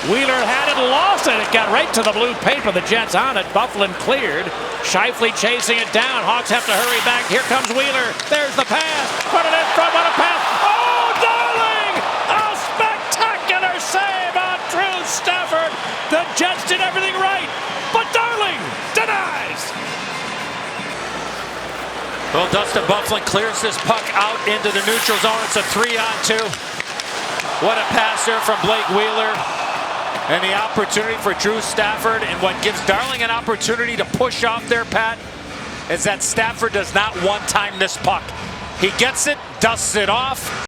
Wheeler had it, lost it. It got right to the blue paper. The Jets on it. Bufflin cleared. Scheifele chasing it down. Hawks have to hurry back. Here comes Wheeler. There's the pass. Put it in front. What a pass. Oh, Darling! A spectacular save on Drew Stafford. The Jets did everything right, but Darling denies. Well, Dustin Bufflin clears this puck out into the neutral zone. It's a 3-on-2. What a pass there from Blake Wheeler. And the opportunity for Drew Stafford, and what gives Darling an opportunity to push off there, Pat, is that Stafford does not one-time this puck. He gets it, dusts it off.